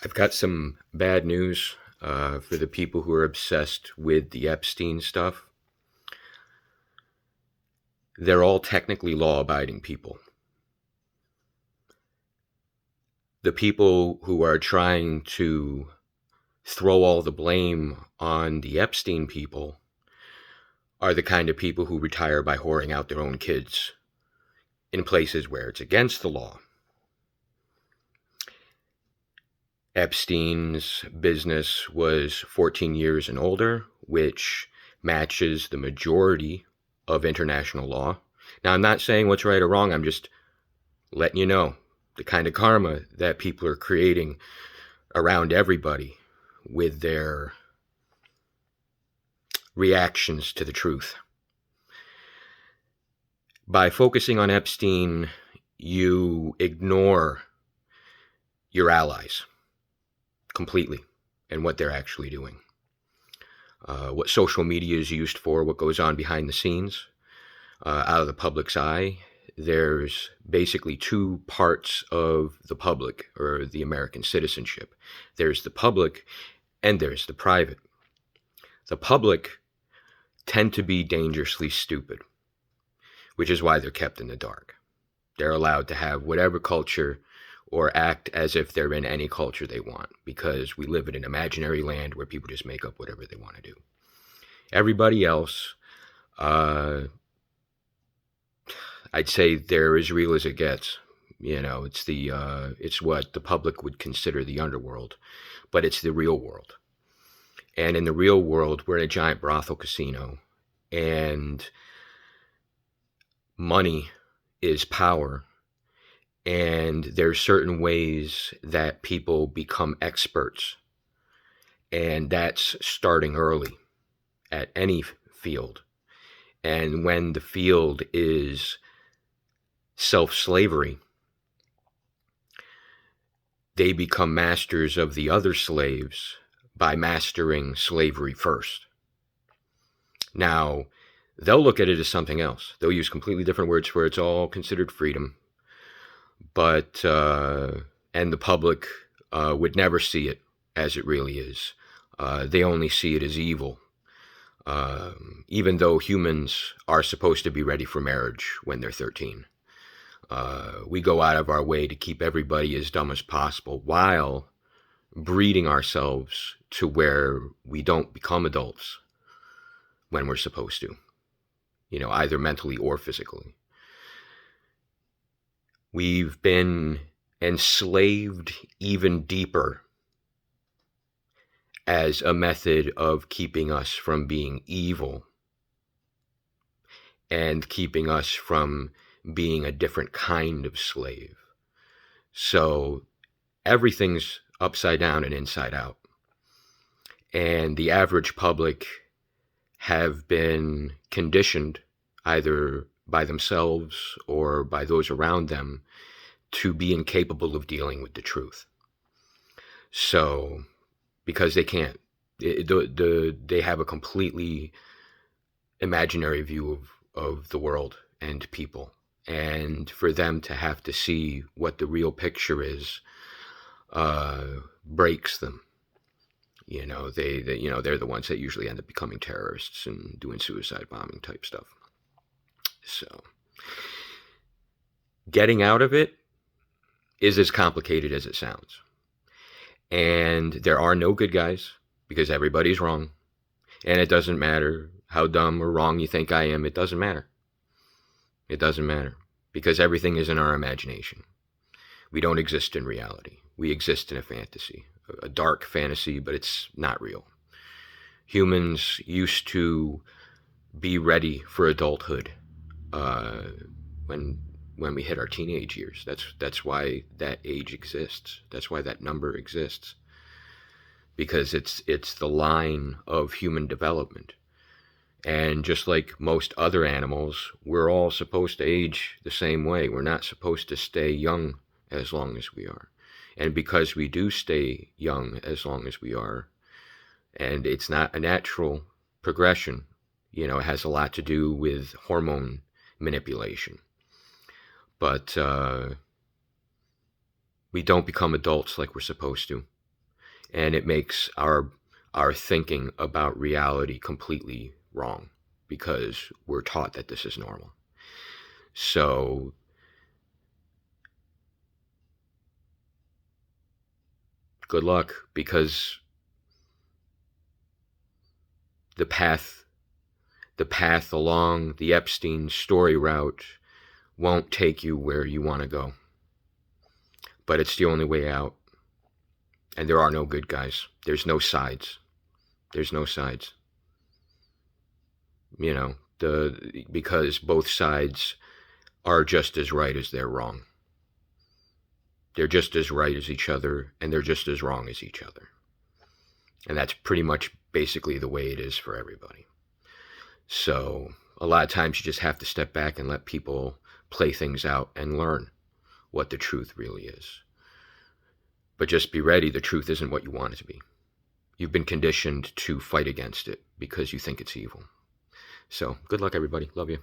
I've got some bad news for the people who are obsessed with the Epstein stuff. They're all technically law abiding people. The people who are trying to throw all the blame on the Epstein people are the kind of people who retire by whoring out their own kids in places where it's against the law. Epstein's business was 14 years and older, which matches the majority of international law. Now, I'm not saying what's right or wrong. I'm just letting you know the kind of karma that people are creating around everybody with their reactions to the truth. By focusing on Epstein, you ignore your allies completely and what they're actually doing. What social media is used for, what goes on behind the scenes, out of the public's eye. There's basically two parts of the public, or the American citizenship. There's the public and there's the private. The public tend to be dangerously stupid, which is why they're kept in the dark. They're allowed to have whatever culture or act as if they're in any culture they want, because we live in an imaginary land where people just make up whatever they want to do. Everybody else, I'd say they're as real as it gets. You know, it's what the public would consider the underworld, but it's the real world. And in the real world, we're in a giant brothel casino, and money is power. And there's certain ways that people become experts. And that's starting early at any field. And when the field is self-slavery, they become masters of the other slaves by mastering slavery first. Now, they'll look at it as something else. They'll use completely different words for it. It's all considered freedom. But, and the public would never see it as it really is. They only see it as evil. Even though humans are supposed to be ready for marriage when they're 13. We go out of our way to keep everybody as dumb as possible while breeding ourselves to where we don't become adults when we're supposed to, either mentally or physically. We've been enslaved even deeper as a method of keeping us from being evil and keeping us from being a different kind of slave. So everything's upside down and inside out. And the average public have been conditioned, either by themselves or by those around them, to be incapable of dealing with the truth. So, because they can't, they have a completely imaginary view of the world and people. And for them to have to see what the real picture is, breaks them. They're the ones that usually end up becoming terrorists and doing suicide bombing type stuff. So, getting out of it is as complicated as it sounds. And there are no good guys, because everybody's wrong. And it doesn't matter how dumb or wrong you think I am. It doesn't matter. It doesn't matter, because everything is in our imagination. We don't exist in reality. We exist in a fantasy, a dark fantasy, but it's not real. Humans used to be ready for adulthood when we hit our teenage years. That's why that age exists. That's why that number exists, because it's the line of human development. And just like most other animals, we're all supposed to age the same way. We're not supposed to stay young as long as we are. And because we do stay young as long as we are, and it's not a natural progression, it has a lot to do with hormone manipulation. But we don't become adults like we're supposed to. and it makes our thinking about reality completely wrong because we're taught that this is normal. So good luck, because the path along the Epstein story route won't take you where you want to go. But it's the only way out. And there are no good guys. There's no sides. There's no sides. You know, because both sides are just as right as they're wrong. They're just as right as each other, and they're just as wrong as each other. And that's pretty much basically the way it is for everybody. So a lot of times you just have to step back and let people play things out and learn what the truth really is. But just be ready. The truth isn't what you want it to be. You've been conditioned to fight against it because you think it's evil. So good luck, everybody. Love you.